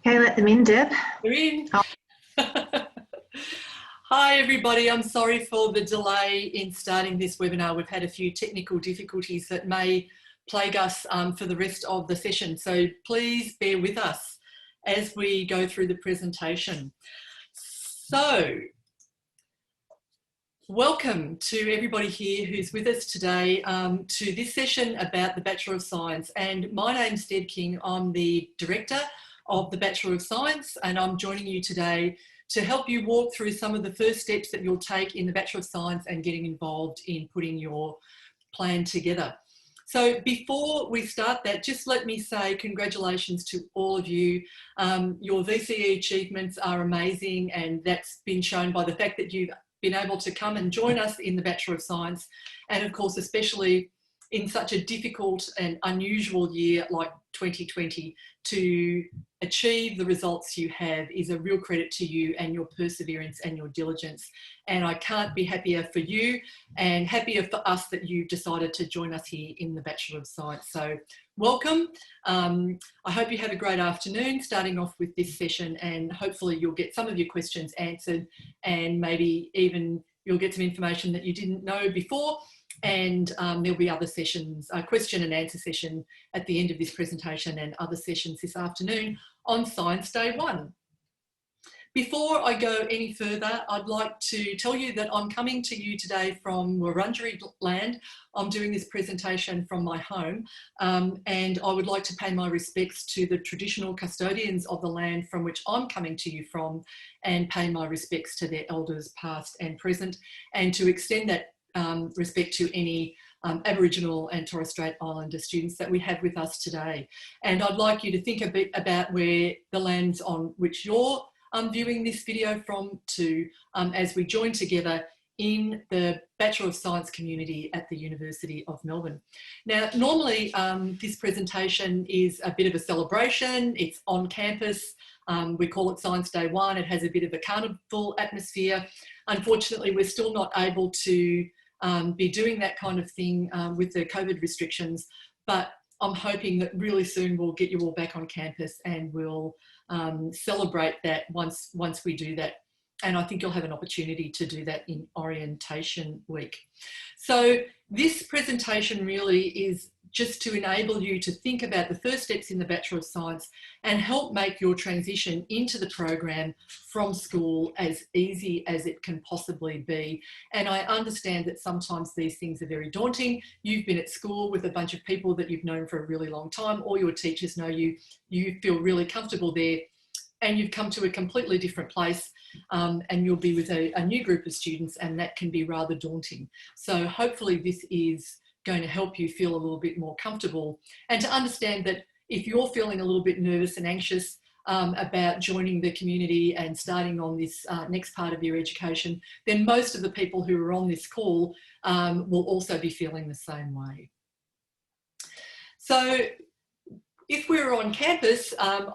Okay, let them in, Deb. We're in. Oh, Hi everybody, I'm sorry for the delay in starting this webinar. We've had a few technical difficulties that may plague us for the rest of the session. So please bear with us as we go through the presentation. So welcome to everybody here who's with us today to this session about the Bachelor of Science. And my name's Deb King. I'm the Director of the Bachelor of Science, and I'm joining you today to help you walk through some of the first steps that you'll take in the Bachelor of Science and getting involved in putting your plan together. So before we start that, just let me say congratulations to all of you. Your VCE achievements are amazing, and that's been shown by the fact that you've been able to come and join us in the Bachelor of Science, and of course especially in such a difficult and unusual year like 2020, to achieve the results you have is a real credit to you and your perseverance and your diligence. And I can't be happier for you and happier for us that you've decided to join us here in the Bachelor of Science. So welcome. I hope you have a great afternoon starting off with this session, and hopefully you'll get some of your questions answered, and maybe even you'll get some information that you didn't know before. And there'll be other sessions, a question and answer session at the end of this presentation, and other sessions this afternoon on Science Day 1. Before I go any further, I'd like to tell you that I'm coming to you today from Wurundjeri land. I'm doing this presentation from my home, and I would like to pay my respects to the traditional custodians of the land from which I'm coming to you from, and pay my respects to their elders past and present, and to extend that respect to any Aboriginal and Torres Strait Islander students that we have with us today. And I'd like you to think a bit about where the lands on which you're viewing this video from to as we join together in the Bachelor of Science community at the University of Melbourne. Now, normally this presentation is a bit of a celebration. It's on campus. We call it Science Day 1. It has a bit of a carnival atmosphere. Unfortunately, we're still not able to be doing that kind of thing with the COVID restrictions, but I'm hoping that really soon we'll get you all back on campus, and we'll celebrate that once we do that. And I think you'll have an opportunity to do that in orientation week. So this presentation really is just to enable you to think about the first steps in the Bachelor of Science and help make your transition into the program from school as easy as it can possibly be. And I understand that sometimes these things are very daunting. You've been at school with a bunch of people that you've known for a really long time. All your teachers know you. You feel really comfortable there, and you've come to a completely different place, and you'll be with a new group of students, and that can be rather daunting. So hopefully this is going to help you feel a little bit more comfortable, and to understand that if you're feeling a little bit nervous and anxious about joining the community and starting on this next part of your education, then most of the people who are on this call will also be feeling the same way. So if we were on campus,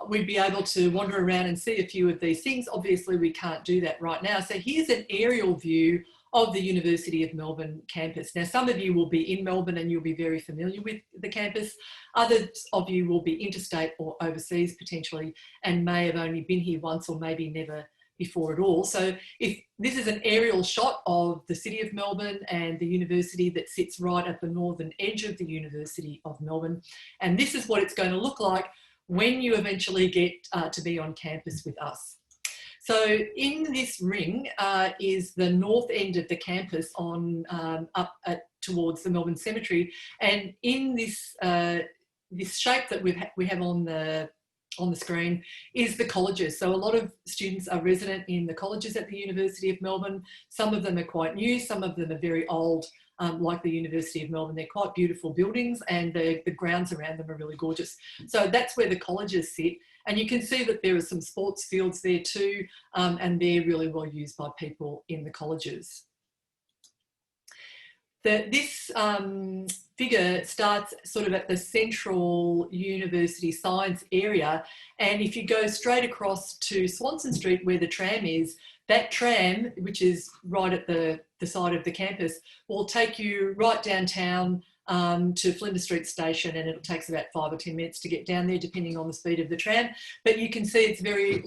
we'd be able to wander around and see a few of these things. Obviously, we can't do that right now. So here's an aerial view of the University of Melbourne campus. Now, some of you will be in Melbourne and you'll be very familiar with the campus. Others of you will be interstate or overseas potentially, and may have only been here once or maybe never before at all. So if this is an aerial shot of the city of Melbourne and the university that sits right at the northern edge of the University of Melbourne, and this is what it's going to look like when you eventually get to be on campus with us. So in this ring is the north end of the campus on towards the Melbourne Cemetery, and in this this shape that we have on the screen is the colleges. So a lot of students are resident in the colleges at the University of Melbourne. Some of them are quite new, some of them are very old, like the University of Melbourne. They're quite beautiful buildings, and the grounds around them are really gorgeous. So that's where the colleges sit. And you can see that there are some sports fields there too, and they're really well used by people in the colleges. This figure starts sort of at the central university science area, and if you go straight across to Swanson Street where the tram is, that tram, which is right at the side of the campus, will take you right downtown to Flinders Street Station, and it takes about 5 or 10 minutes to get down there, depending on the speed of the tram. But you can see it's very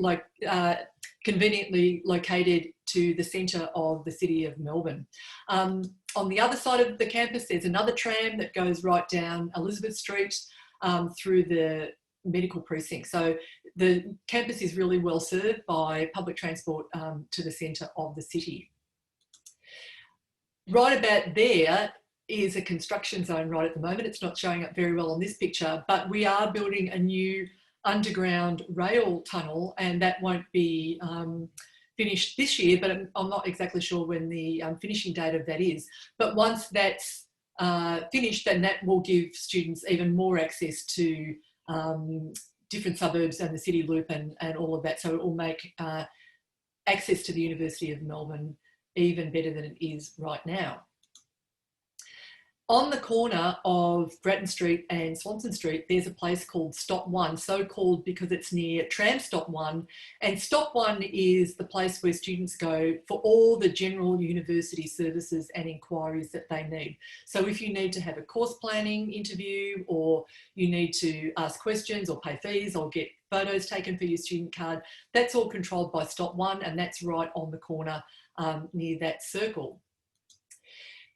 conveniently located to the centre of the city of Melbourne. On the other side of the campus, there's another tram that goes right down Elizabeth Street through the medical precinct. So the campus is really well served by public transport to the centre of the city. Right about there is a construction zone right at the moment. It's not showing up very well on this picture, but we are building a new underground rail tunnel, and that won't be finished this year, but I'm not exactly sure when the finishing date of that is. But once that's finished, then that will give students even more access to different suburbs and the city loop and all of that. So it will make access to the University of Melbourne even better than it is right now. On the corner of Grattan Street and Swanson Street, there's a place called Stop 1, so called because it's near Tram Stop 1. And Stop 1 is the place where students go for all the general university services and inquiries that they need. So if you need to have a course planning interview, or you need to ask questions or pay fees or get photos taken for your student card, that's all controlled by Stop 1, and that's right on the corner near that circle.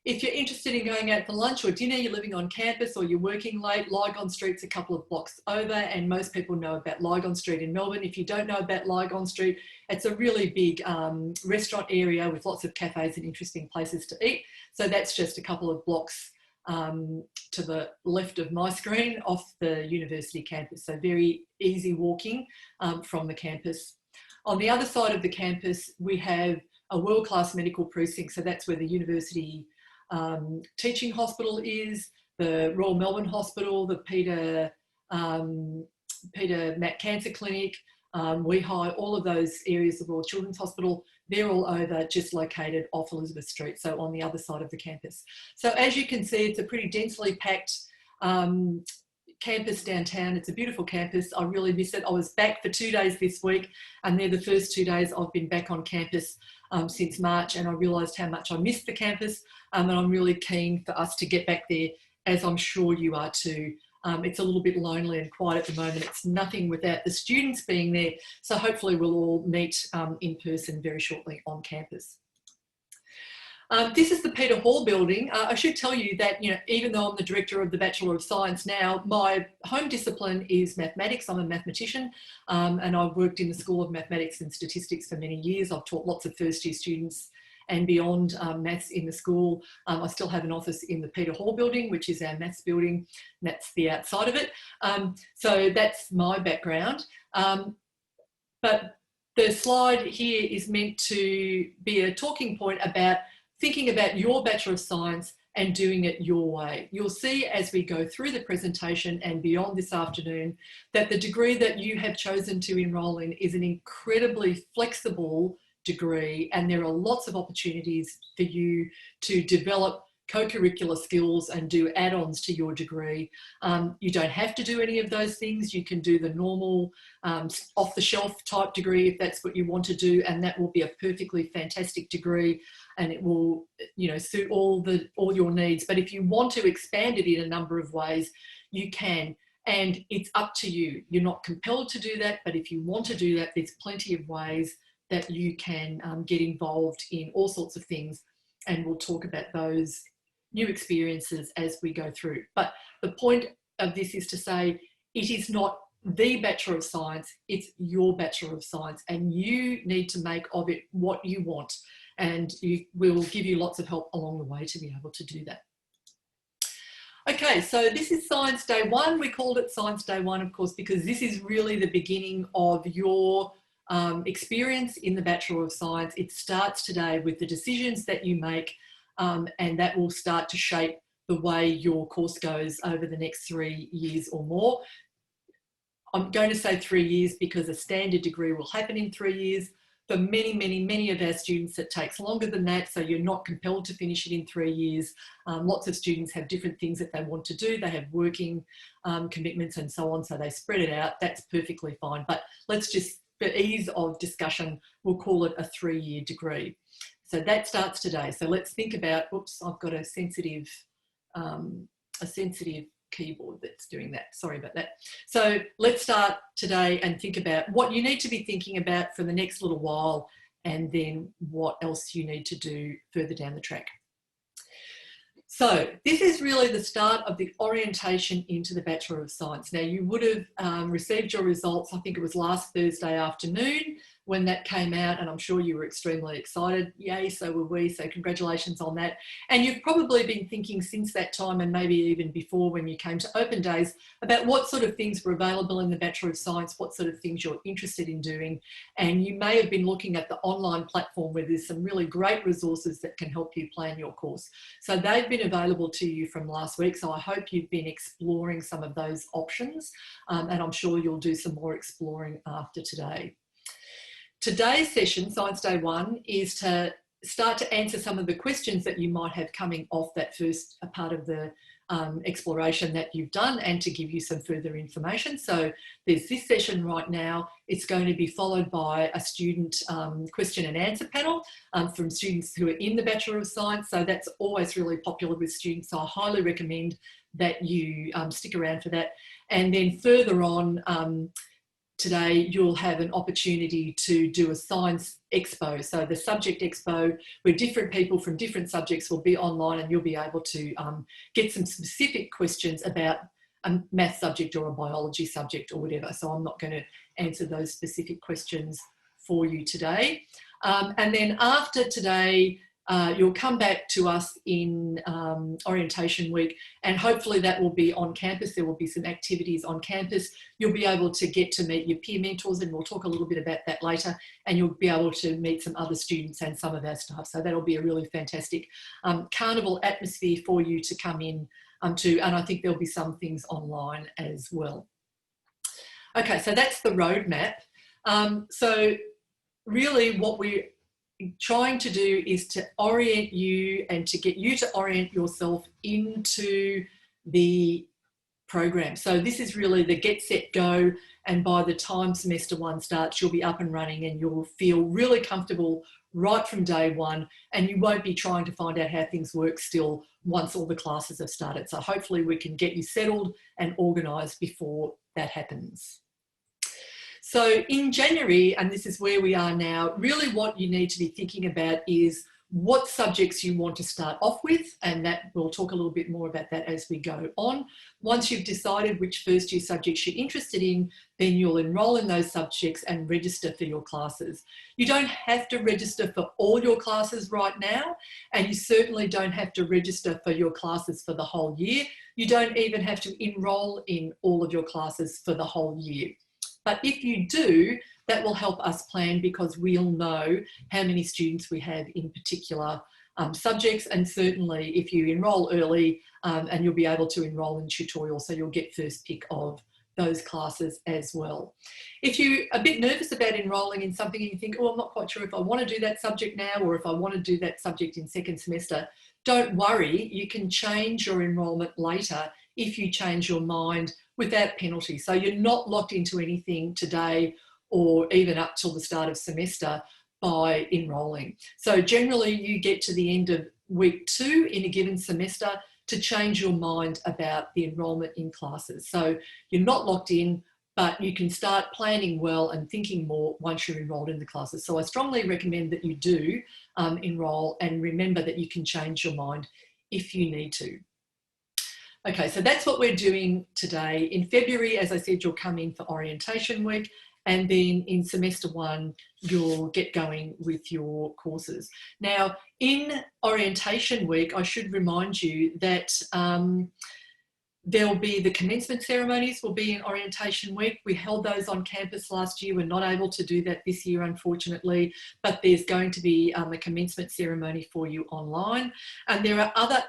If you're interested in going out for lunch or dinner, you're living on campus or you're working late, Lygon Street's a couple of blocks over, and most people know about Lygon Street in Melbourne. If you don't know about Lygon Street, it's a really big restaurant area with lots of cafes and interesting places to eat. So that's just a couple of blocks to the left of my screen off the university campus. So very easy walking from the campus. On the other side of the campus, we have a world-class medical precinct. So that's where the university teaching hospital is, the Royal Melbourne Hospital, the Peter Mac Cancer Clinic, WeHi, all of those areas of Royal Children's Hospital, they're all over, just located off Elizabeth Street, so on the other side of the campus. So as you can see, it's a pretty densely packed campus downtown. It's a beautiful campus. I really miss it. I was back for 2 days this week, and they're the first 2 days I've been back on campus since March, and I realised how much I missed the campus, and I'm really keen for us to get back there, as I'm sure you are too. It's a little bit lonely and quiet at the moment. It's nothing without the students being there, so hopefully we'll all meet in person very shortly on campus. This is the Peter Hall building. I should tell you that, even though I'm the director of the Bachelor of Science now, my home discipline is mathematics. I'm a mathematician, and I've worked in the School of Mathematics and Statistics for many years. I've taught lots of first year students and beyond maths in the school. I still have an office in the Peter Hall building, which is our maths building. That's the outside of it. So that's my background. But the slide here is meant to be a talking point about thinking about your Bachelor of Science and doing it your way. You'll see as we go through the presentation and beyond this afternoon that the degree that you have chosen to enrol in is an incredibly flexible degree, and there are lots of opportunities for you to develop co-curricular skills and do add-ons to your degree. You don't have to do any of those things. You can do the normal off-the-shelf type degree if that's what you want to do, and that will be a perfectly fantastic degree, and it will, suit all your needs. But if you want to expand it in a number of ways, you can, and it's up to you. You're not compelled to do that, but if you want to do that, there's plenty of ways that you can get involved in all sorts of things, and we'll talk about those new experiences as we go through. But the point of this is to say it is not the Bachelor of Science, it's your Bachelor of Science, and you need to make of it what you want, and we'll give you lots of help along the way to be able to do that. Okay, so this is Science Day 1. We called it Science Day 1, of course, because this is really the beginning of your experience in the Bachelor of Science. It starts today with the decisions that you make, and that will start to shape the way your course goes over the next 3 years or more. I'm going to say 3 years because a standard degree will happen in 3 years. For many, many, many of our students, it takes longer than that, so you're not compelled to finish it in 3 years. Lots of students have different things that they want to do. They have working commitments and so on, so they spread it out. That's perfectly fine. But let's just, for ease of discussion, we'll call it a 3-year degree. So that starts today. So let's think about, oops, I've got a sensitive a sensitive keyboard that's doing that. Sorry about that. So let's start today and think about what you need to be thinking about for the next little while, and then what else you need to do further down the track. So this is really the start of the orientation into the Bachelor of Science. Now, you would have received your results, I think it was last Thursday afternoon when that came out, and I'm sure you were extremely excited. Yay, so were we, so congratulations on that. And you've probably been thinking since that time, and maybe even before when you came to open days, about what sort of things were available in the Bachelor of Science, what sort of things you're interested in doing. And you may have been looking at the online platform where there's some really great resources that can help you plan your course. So they've been available to you from last week, so I hope you've been exploring some of those options, and I'm sure you'll do some more exploring after today. Today's session, Science Day 1, is to start to answer some of the questions that you might have coming off that first part of the exploration that you've done, and to give you some further information. So there's this session right now. It's going to be followed by a student question and answer panel from students who are in the Bachelor of Science. So that's always really popular with students. So I highly recommend that you stick around for that. And then further on, today you'll have an opportunity to do a science expo. So the subject expo, where different people from different subjects will be online, and you'll be able to get some specific questions about a math subject or a biology subject or whatever. So I'm not going to answer those specific questions for you today. And then after today, you'll come back to us in orientation week, and hopefully that will be on campus. There will be some activities on campus. You'll be able to get to meet your peer mentors, and we'll talk a little bit about that later, and you'll be able to meet some other students and some of our staff. So that'll be a really fantastic carnival atmosphere for you to come in to, and I think there'll be some things online as well. Okay, so that's the roadmap. So really what we're trying to do is to orient you and to get you to orient yourself into the program. So this is really the get, set, go, and by the time semester 1 starts, you'll be up and running, and you'll feel really comfortable right from day 1, and you won't be trying to find out how things work still once all the classes have started. So hopefully we can get you settled and organised before that happens. So in January, and this is where we are now, really what you need to be thinking about is what subjects you want to start off with, and that we'll talk a little bit more about that as we go on. Once you've decided which first year subjects you're interested in, then you'll enrol in those subjects and register for your classes. You don't have to register for all your classes right now, and you certainly don't have to register for your classes for the whole year. You don't even have to enrol in all of your classes for the whole year. But if you do, that will help us plan, because we'll know how many students we have in particular subjects. And certainly if you enrol early, and you'll be able to enrol in tutorial, so you'll get first pick of those classes as well. If you're a bit nervous about enrolling in something and you think, oh, I'm not quite sure if I want to do that subject now, or if I want to do that subject in second semester, don't worry, you can change your enrolment later if you change your mind without penalty. So you're not locked into anything today or even up till the start of semester by enrolling. So generally you get to the end of week 2 in a given semester to change your mind about the enrolment in classes. So you're not locked in, but you can start planning well and thinking more once you're enrolled in the classes. So I strongly recommend that you do enrol, and remember that you can change your mind if you need to. Okay, so that's what we're doing today. In February, as I said, you'll come in for orientation week, and then in semester 1, you'll get going with your courses. Now, in orientation week, I should remind you that there'll be the commencement ceremonies will be in orientation week. We held those on campus last year. We're not able to do that this year, unfortunately, but there's going to be a commencement ceremony for you online. And there are other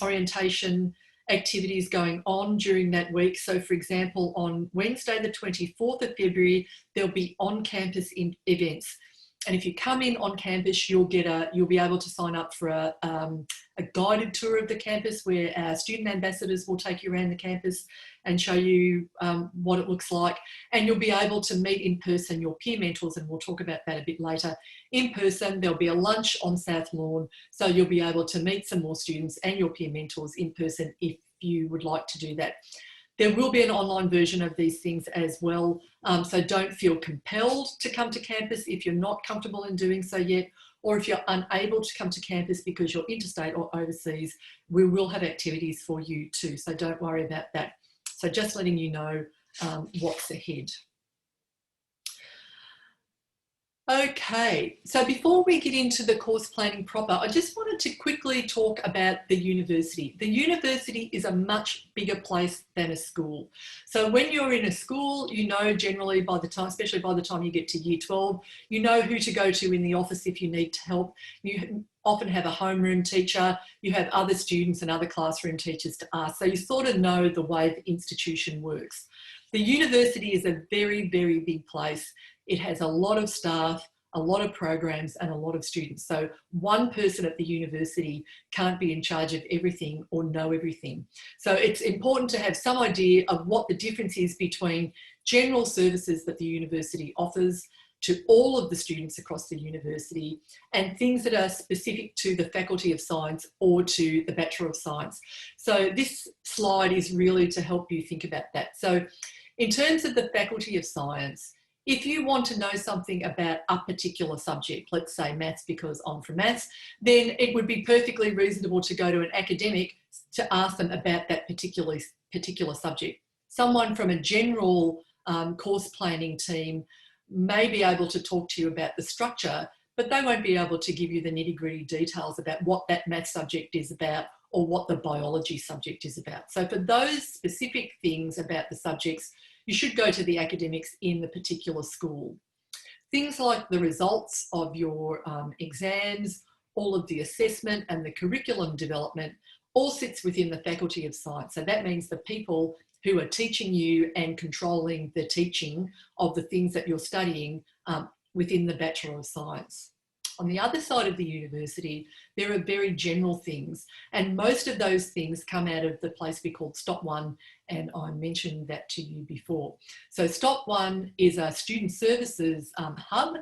orientation activities going on during that week. So for example, on Wednesday, the 24th of February, there'll be on-campus events. And if you come in on campus, you'll be able to sign up for a guided tour of the campus, where our student ambassadors will take you around the campus and show you what it looks like. And you'll be able to meet in person your peer mentors, and we'll talk about that a bit later. In person, there'll be a lunch on South Lawn, so you'll be able to meet some more students and your peer mentors in person if you would like to do that. There will be an online version of these things as well, so don't feel compelled to come to campus if you're not comfortable in doing so yet, or if you're unable to come to campus because you're interstate or overseas, we will have activities for you too, so don't worry about that. So just letting you know what's ahead. Okay, so before we get into the course planning proper, I just wanted to quickly talk about the university. The university is a much bigger place than a school. So when you're in a school, you know generally by the time, especially by the time you get to year 12, you know who to go to in the office if you need help. You often have a homeroom teacher, you have other students and other classroom teachers to ask. So you sort of know the way the institution works. The university is a very, very big place. It has a lot of staff, a lot of programs and a lot of students. So one person at the university can't be in charge of everything or know everything. So it's important to have some idea of what the difference is between general services that the university offers to all of the students across the university and things that are specific to the Faculty of Science or to the Bachelor of Science. So this slide is really to help you think about that. So in terms of the Faculty of Science, if you want to know something about a particular subject, let's say maths because I'm from maths, then it would be perfectly reasonable to go to an academic to ask them about that particular subject. Someone from a general course planning team may be able to talk to you about the structure, but they won't be able to give you the nitty-gritty details about what that maths subject is about or what the biology subject is about. So for those specific things about the subjects, you should go to the academics in the particular school. Things like the results of your exams, all of the assessment and the curriculum development all sits within the Faculty of Science. So that means the people who are teaching you and controlling the teaching of the things that you're studying within the Bachelor of Science. On the other side of the university, there are very general things, and most of those things come out of the place we call Stop 1, and I mentioned that to you before. So Stop 1 is a student services hub,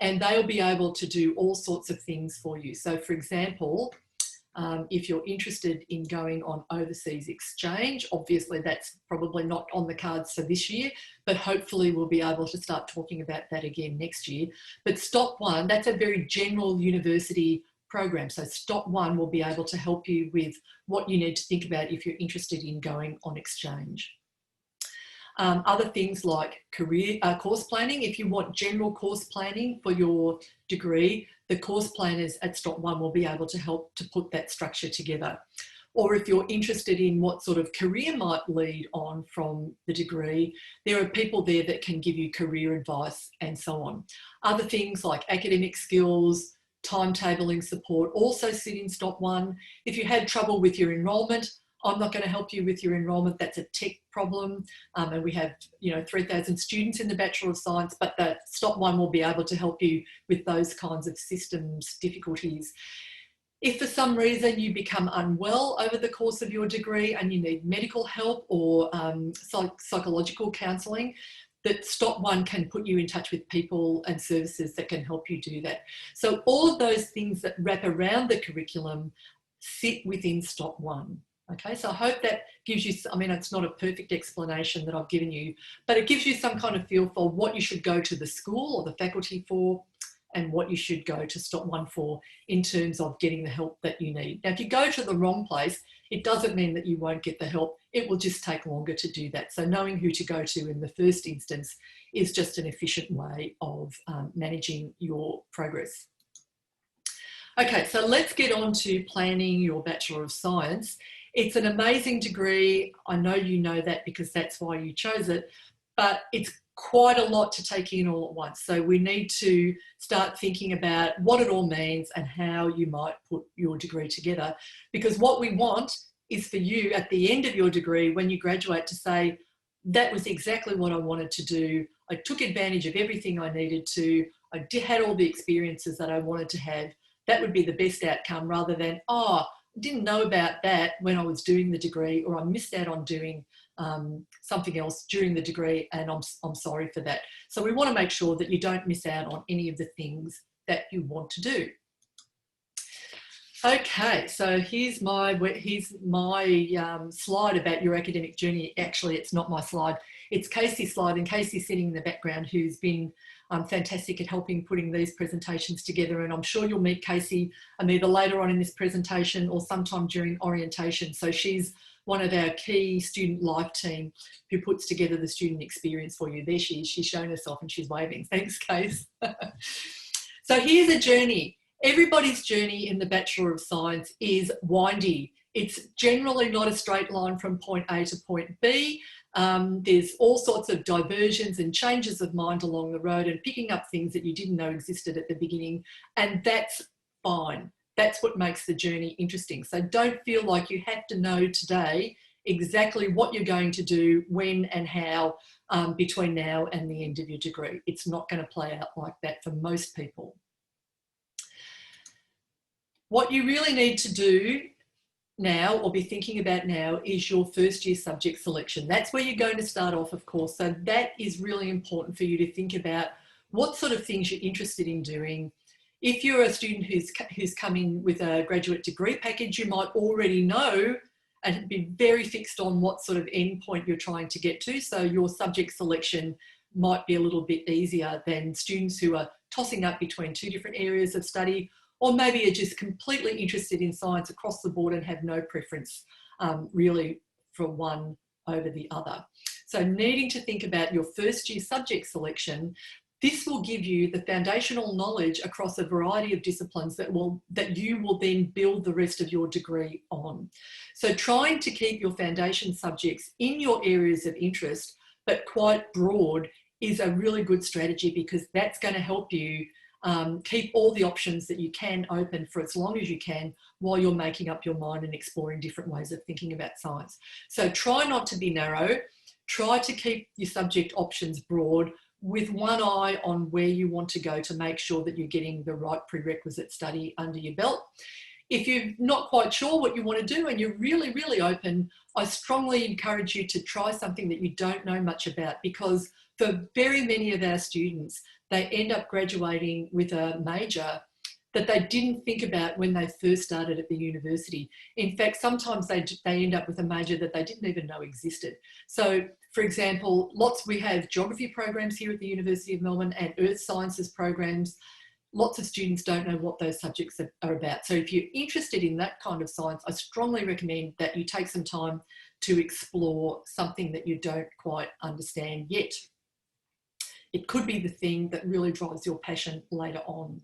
and they'll be able to do all sorts of things for you. So for example, if you're interested in going on overseas exchange, obviously that's probably not on the cards for this year, but hopefully we'll be able to start talking about that again next year. But Stop 1, that's a very general university program. So Stop 1 will be able to help you with what you need to think about if you're interested in going on exchange. Other things like course planning. If you want general course planning for your degree, the course planners at Stop 1 will be able to help to put that structure together. Or if you're interested in what sort of career might lead on from the degree, there are people there that can give you career advice and so on. Other things like academic skills, timetabling support also sit in Stop 1. If you had trouble with your enrolment, I'm not going to help you with your enrolment. That's a tech problem. And we have, 3,000 students in the Bachelor of Science, but the Stop 1 will be able to help you with those kinds of systems difficulties. If for some reason you become unwell over the course of your degree and you need medical help or psychological counselling, that Stop 1 can put you in touch with people and services that can help you do that. So all of those things that wrap around the curriculum sit within Stop 1. Okay, so I hope that gives you, it's not a perfect explanation that I've given you, but it gives you some kind of feel for what you should go to the school or the faculty for and what you should go to Stop 1 for in terms of getting the help that you need. Now, if you go to the wrong place, it doesn't mean that you won't get the help. It will just take longer to do that. So knowing who to go to in the first instance is just an efficient way of managing your progress. Okay, so let's get on to planning your Bachelor of Science. It's an amazing degree. I know you know that because that's why you chose it, but it's quite a lot to take in all at once. So we need to start thinking about what it all means and how you might put your degree together. Because what we want is for you at the end of your degree, when you graduate, to say, that was exactly what I wanted to do. I took advantage of everything I needed to. I had all the experiences that I wanted to have. That would be the best outcome rather than, didn't know about that when I was doing the degree, or I missed out on doing something else during the degree and I'm sorry for that. So we want to make sure that you don't miss out on any of the things that you want to do. Okay, so here's my slide about your academic journey. Actually, it's not my slide. It's Casey's slide, and Casey's sitting in the background, who's been fantastic at helping putting these presentations together. And I'm sure you'll meet Casey either later on in this presentation or sometime during orientation. So she's one of our key student life team who puts together the student experience for you. There she is. She's shown herself and she's waving. Thanks, Case. So here's a journey. Everybody's journey in the Bachelor of Science is windy. It's generally not a straight line from point A to point B. There's all sorts of diversions and changes of mind along the road and picking up things that you didn't know existed at the beginning. And that's fine. That's what makes the journey interesting. So don't feel like you have to know today exactly what you're going to do, when and how between now and the end of your degree. It's not going to play out like that for most people. What you really need to do now, or be thinking about now, is your first year subject selection. That's where you're going to start off, of course. So that is really important for you to think about what sort of things you're interested in doing. If you're a student who's coming with a graduate degree package, you might already know and be very fixed on what sort of endpoint you're trying to get to. So your subject selection might be a little bit easier than students who are tossing up between two different areas of study, or maybe are just completely interested in science across the board and have no preference really for one over the other. So needing to think about your first year subject selection, this will give you the foundational knowledge across a variety of disciplines that you will then build the rest of your degree on. So trying to keep your foundation subjects in your areas of interest, but quite broad, is a really good strategy, because that's going to help you keep all the options that you can open for as long as you can while you're making up your mind and exploring different ways of thinking about science. So try not to be narrow. Try to keep your subject options broad, with one eye on where you want to go to make sure that you're getting the right prerequisite study under your belt. If you're not quite sure what you want to do and you're really, really open, I strongly encourage you to try something that you don't know much about, because for very many of our students, they end up graduating with a major that they didn't think about when they first started at the university. In fact, sometimes they end up with a major that they didn't even know existed. So, for example, we have geography programs here at the University of Melbourne and earth sciences programs. Lots of students don't know what those subjects are about. So if you're interested in that kind of science, I strongly recommend that you take some time to explore something that you don't quite understand yet. It could be the thing that really drives your passion later on.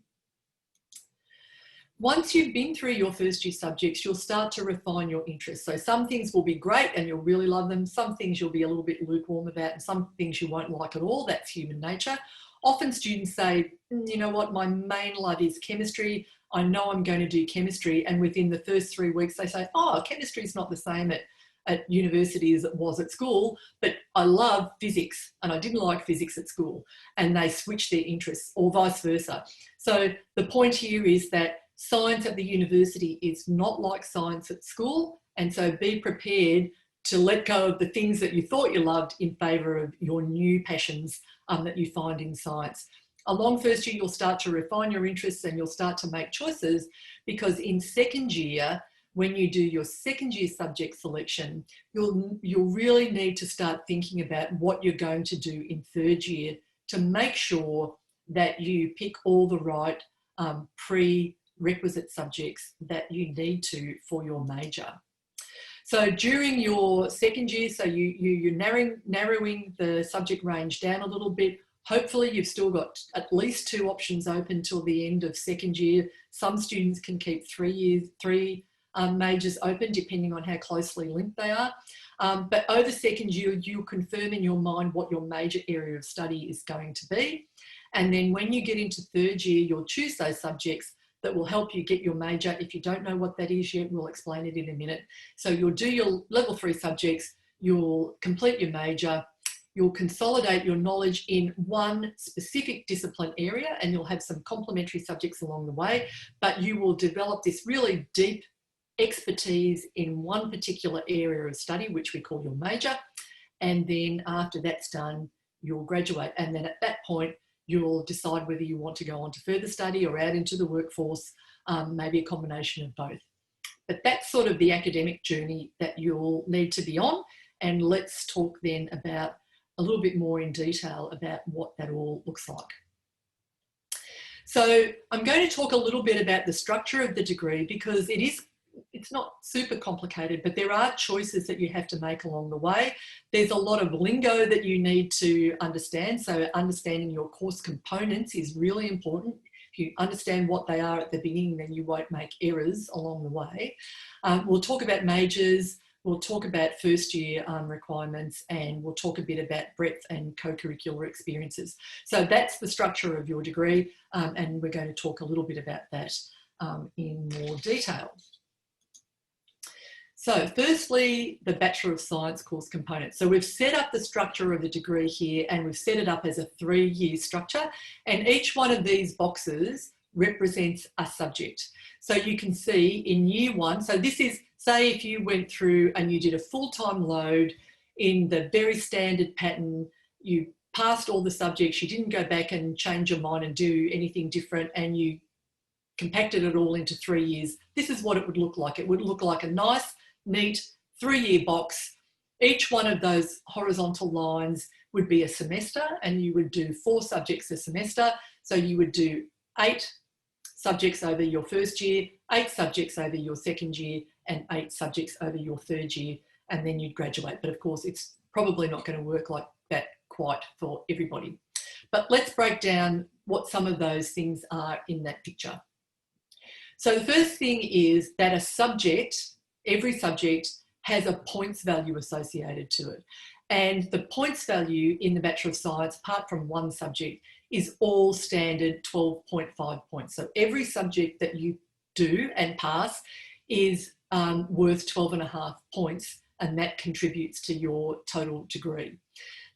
Once you've been through your first year subjects, you'll start to refine your interests. So some things will be great and you'll really love them. Some things you'll be a little bit lukewarm about, and some things you won't like at all. That's human nature. Often students say, you know what, my main love is chemistry. I know I'm going to do chemistry. And within the first 3 weeks, they say, oh, chemistry is not the same at university as it was at school, but I love physics and I didn't like physics at school. And they switch their interests, or vice versa. So the point here is that science at the university is not like science at school. And so be prepared to let go of the things that you thought you loved in favour of your new passions that you find in science. Along first year, you'll start to refine your interests and you'll start to make choices, because in second year, when you do your second year subject selection, you'll really need to start thinking about what you're going to do in third year to make sure that you pick all the right prerequisite subjects that you need to for your major. So during your second year, so you're narrowing the subject range down a little bit. Hopefully you've still got at least 2 options open till the end of second year. Some students can keep 3 majors open depending on how closely linked they are. But over second year, you'll confirm in your mind what your major area of study is going to be. And then when you get into third year, you'll choose those subjects that will help you get your major. If you don't know what that is yet, we'll explain it in a minute. So you'll do your level 3 subjects, you'll complete your major, you'll consolidate your knowledge in one specific discipline area, and you'll have some complementary subjects along the way, but you will develop this really deep expertise in one particular area of study, which we call your major. And then after that's done, you'll graduate. And then at that point, you'll decide whether you want to go on to further study or out into the workforce, maybe a combination of both. But that's sort of the academic journey that you'll need to be on. And let's talk then about a little bit more in detail about what that all looks like. So I'm going to talk a little bit about the structure of the degree, because it's not super complicated, but there are choices that you have to make along the way. There's a lot of lingo that you need to understand. So understanding your course components is really important. If you understand what they are at the beginning, then you won't make errors along the way. We'll talk about majors, we'll talk about first year requirements, and we'll talk a bit about breadth and co-curricular experiences. So that's the structure of your degree, and we're going to talk a little bit about that in more detail. So firstly, the Bachelor of Science course component. So we've set up the structure of the degree here, and we've set it up as a 3-year structure, and each one of these boxes represents a subject. So you can see in year 1, so this is, say if you went through and you did a full-time load in the very standard pattern, you passed all the subjects, you didn't go back and change your mind and do anything different, and you compacted it all into 3 years, this is what it would look like. It would look like a nice, neat 3-year box. Each one of those horizontal lines would be a semester, and you would do 4 subjects a semester. So you would do 8 subjects over your first year, 8 subjects over your second year, and 8 subjects over your third year, and then you'd graduate. But of course, it's probably not going to work like that quite for everybody. But let's break down what some of those things are in that picture. So the first thing is that a subject, every subject has a points value associated to it. And the points value in the Bachelor of Science, apart from one subject, is all standard 12.5 points. So every subject that you do and pass is worth 12.5 points, and that contributes to your total degree.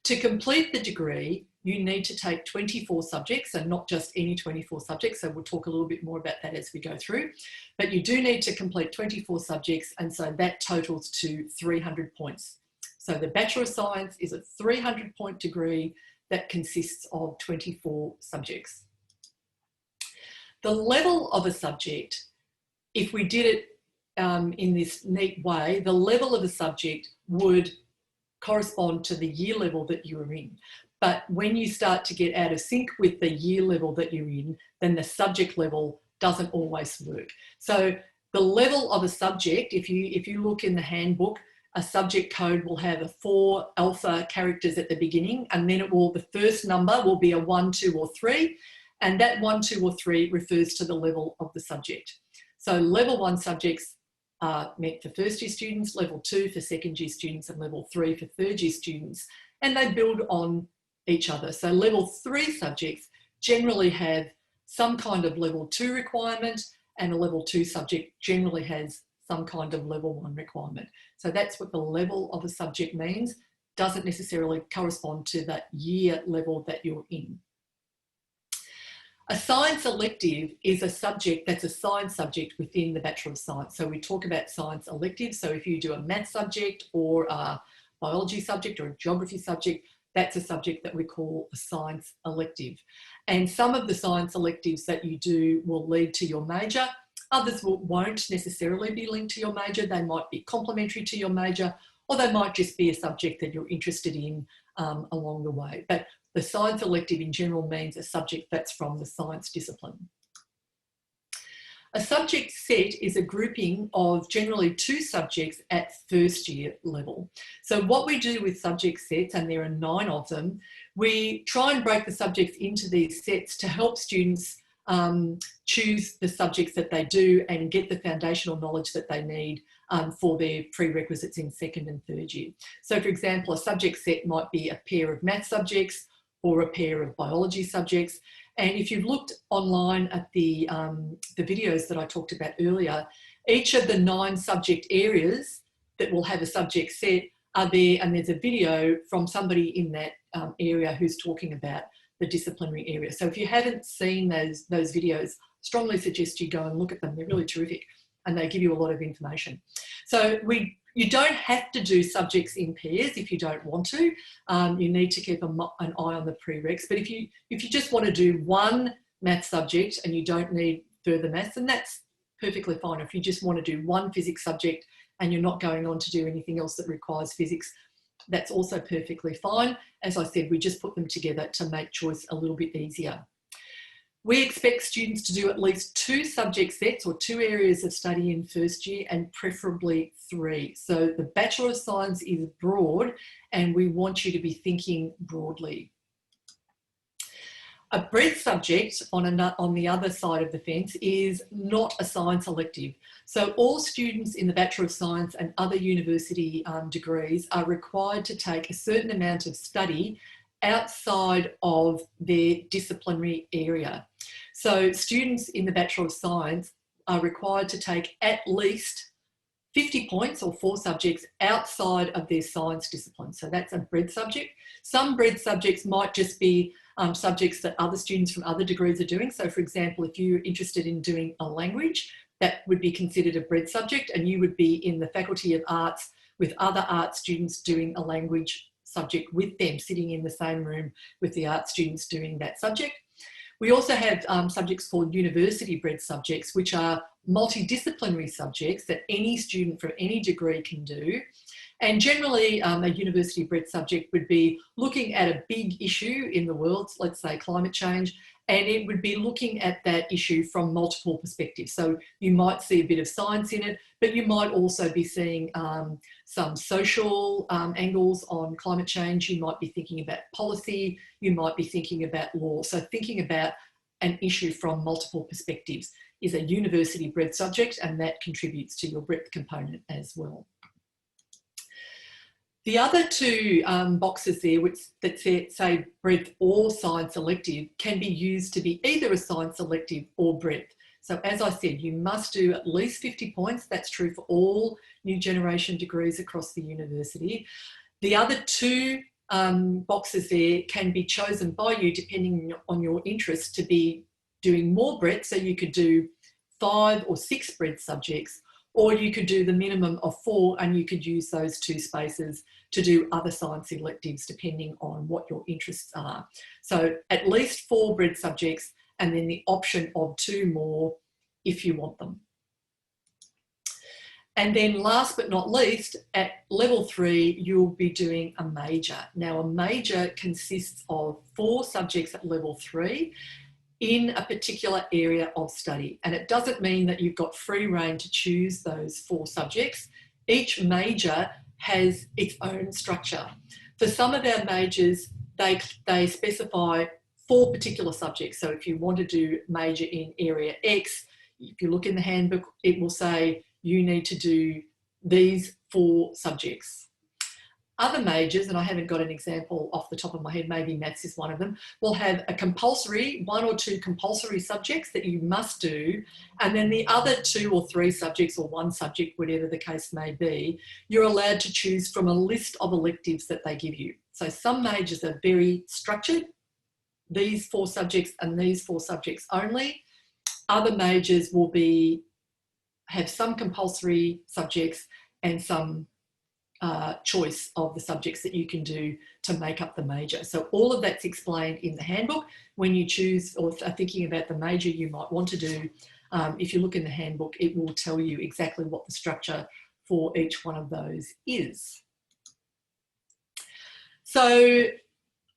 To complete the degree, you need to take 24 subjects, and not just any 24 subjects. So we'll talk a little bit more about that as we go through. But you do need to complete 24 subjects, and so that totals to 300 points. So the Bachelor of Science is a 300-point degree that consists of 24 subjects. The level of a subject, if we did it in this neat way, the level of a subject would correspond to the year level that you are in. But when you start to get out of sync with the year level that you're in, then the subject level doesn't always work. So the level of a subject, if you look in the handbook, a subject code will have 4 alpha characters at the beginning, and then the first number will be a 1, 2, or 3, and that 1, 2, or 3 refers to the level of the subject. So level 1 subjects are meant for first year students, level 2 for second year students, and level 3 for third year students, and they build on each other. So level 3 subjects generally have some kind of level 2 requirement, and a level 2 subject generally has some kind of level 1 requirement. So that's what the level of a subject means. Doesn't necessarily correspond to that year level that you're in. A science elective is a subject that's a science subject within the Bachelor of Science. So we talk about science electives. So if you do a math subject or a biology subject or a geography subject, that's a subject that we call a science elective. And some of the science electives that you do will lead to your major. Others won't necessarily be linked to your major. They might be complementary to your major, or they might just be a subject that you're interested in along the way. But the science elective in general means a subject that's from the science discipline. A subject set is a grouping of generally 2 subjects at first year level. So what we do with subject sets, and there are 9 of them, we try and break the subjects into these sets to help students choose the subjects that they do and get the foundational knowledge that they need for their prerequisites in second and third year. So for example, a subject set might be a pair of math subjects or a pair of biology subjects. And if you've looked online at the videos that I talked about earlier, each of the 9 subject areas that will have a subject set are there, and there's a video from somebody in that area who's talking about the disciplinary area. So if you haven't seen those videos, strongly suggest you go and look at them. They're really terrific, and they give you a lot of information. So we You don't have to do subjects in pairs if you don't want to. You need to keep an eye on the prereqs. But if you just want to do one math subject and you don't need further maths, then that's perfectly fine. If you just want to do one physics subject and you're not going on to do anything else that requires physics, that's also perfectly fine. As I said, we just put them together to make choice a little bit easier. We expect students to do at least 2 subject sets or 2 areas of study in first year, and preferably 3. So the Bachelor of Science is broad and we want you to be thinking broadly. A breadth subject on the other side of the fence is not a science elective. So all students in the Bachelor of Science and other university degrees are required to take a certain amount of study outside of their disciplinary area. So students in the Bachelor of Science are required to take at least 50 points or 4 subjects outside of their science discipline. So that's a breadth subject. Some breadth subjects might just be subjects that other students from other degrees are doing. So for example, if you're interested in doing a language, that would be considered a breadth subject, and you would be in the Faculty of Arts with other art students doing a language subject with them, sitting in the same room with the art students doing that subject. We also have subjects called university breadth subjects, which are multidisciplinary subjects that any student from any degree can do. And generally, a university breadth subject would be looking at a big issue in the world, let's say climate change, and it would be looking at that issue from multiple perspectives. So you might see a bit of science in it, but you might also be seeing some social angles on climate change. You might be thinking about policy, you might be thinking about law. So thinking about an issue from multiple perspectives is a university breadth subject, and that contributes to your breadth component as well. The other 2 boxes there that say breadth or science elective can be used to be either a science elective or breadth. So as I said, you must do at least 50 points. That's true for all new generation degrees across the university. The other 2 boxes there can be chosen by you depending on your interest to be doing more breadth. So you could do 5 or 6 breadth subjects, or you could do the minimum of 4 and you could use those 2 spaces to do other science electives depending on what your interests are. So at least 4 breadth subjects, and then the option of 2 more if you want them. And then last but not least, at level 3, you'll be doing a major. Now a major consists of 4 subjects at level 3 in a particular area of study. And it doesn't mean that you've got free rein to choose those 4 subjects. Each major has its own structure. For some of our majors, they specify 4 particular subjects. So if you want to do major in area X, if you look in the handbook, it will say you need to do these 4 subjects. Other majors, and I haven't got an example off the top of my head, maybe maths is one of them, will have a compulsory, 1 or 2 compulsory subjects that you must do, and then the other 2 or 3 subjects, or 1 subject, whatever the case may be, you're allowed to choose from a list of electives that they give you. So some majors are very structured, these 4 subjects and these 4 subjects only. Other majors will have some compulsory subjects and some choice of the subjects that you can do to make up the major. So all of that's explained in the handbook. When you choose or are thinking about the major you might want to do, if you look in the handbook, it will tell you exactly what the structure for each one of those is. So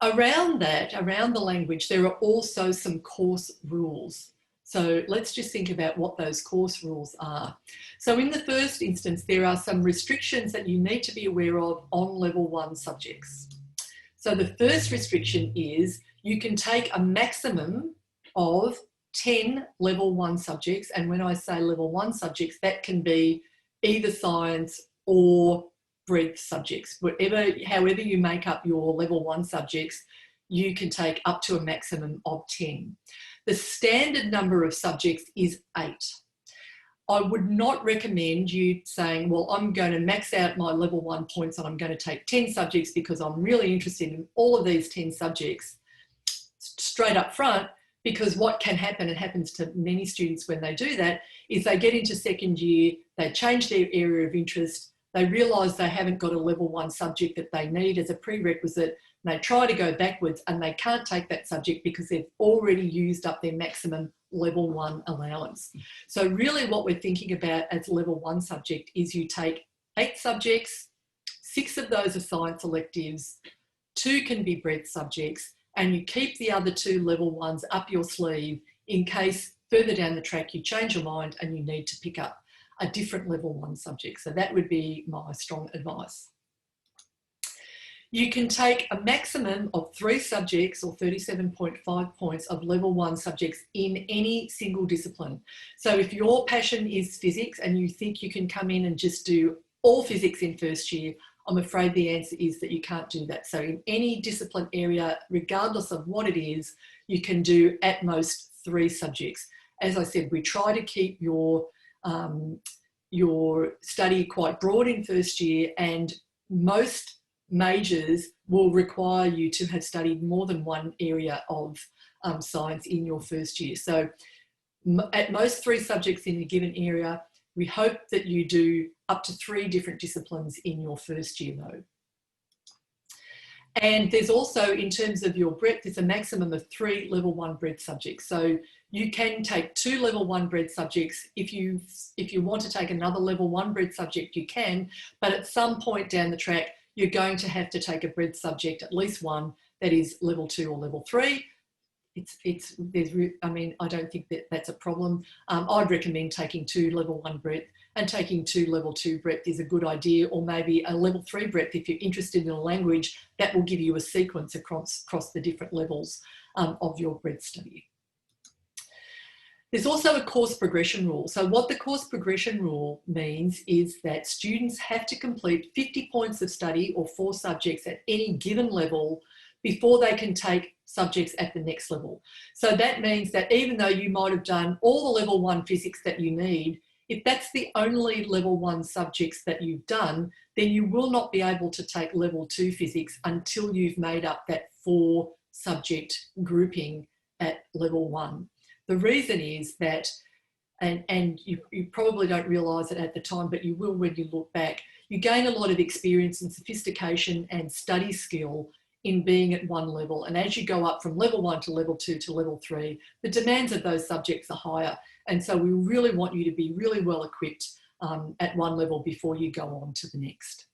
around the language, there are also some course rules. So let's just think about what those course rules are. So in the first instance, there are some restrictions that you need to be aware of on level 1 subjects. So the first restriction is you can take a maximum of 10 level 1 subjects. And when I say level 1 subjects, that can be either science or breadth subjects. However you make up your level 1 subjects, you can take up to a maximum of 10. The standard number of subjects is 8. I would not recommend you saying, well, I'm going to max out my level 1 points and I'm going to take 10 subjects because I'm really interested in all of these 10 subjects straight up front, because what can happen, and happens to many students when they do that, is they get into second year, they change their area of interest, they realise they haven't got a level 1 subject that they need as a prerequisite. They try to go backwards and they can't take that subject because they've already used up their maximum level 1 allowance. So really what we're thinking about as level 1 subject is you take 8 subjects, 6 of those are science electives, 2 can be breadth subjects, and you keep the other 2 level 1s up your sleeve in case further down the track you change your mind and you need to pick up a different level 1 subject. So that would be my strong advice. You can take a maximum of 3 subjects or 37.5 points of level 1 subjects in any single discipline. So if your passion is physics and you think you can come in and just do all physics in first year, I'm afraid the answer is that you can't do that. So in any discipline area, regardless of what it is, you can do at most 3 subjects. As I said, we try to keep your study quite broad in first year, and most majors will require you to have studied more than one area of science in your first year. So at most 3 subjects in a given area. We hope that you do up to 3 different disciplines in your first year though. And there's also, in terms of your breadth, there's a maximum of 3 level 1 breadth subjects. So you can take 2 level 1 breadth subjects. If you want to take another level 1 breadth subject, you can, but at some point down the track, you're going to have to take a breadth subject, at least one, that is level 2 or level 3. I don't think that that's a problem. I'd recommend taking 2 level 1 breadth, and taking 2 level 2 breadth is a good idea, or maybe a level 3 breadth if you're interested in a language. That will give you a sequence across the different levels of your breadth study. There's also a course progression rule. So what the course progression rule means is that students have to complete 50 points of study or 4 subjects at any given level before they can take subjects at the next level. So that means that even though you might have done all the level 1 physics that you need, if that's the only level 1 subjects that you've done, then you will not be able to take level 2 physics until you've made up that 4 subject grouping at level 1. The reason is that, and you probably don't realise it at the time, but you will when you look back, you gain a lot of experience and sophistication and study skill in being at one level. And as you go up from level 1 to level 2 to level 3, the demands of those subjects are higher. And so we really want you to be really well equipped at one level before you go on to the next.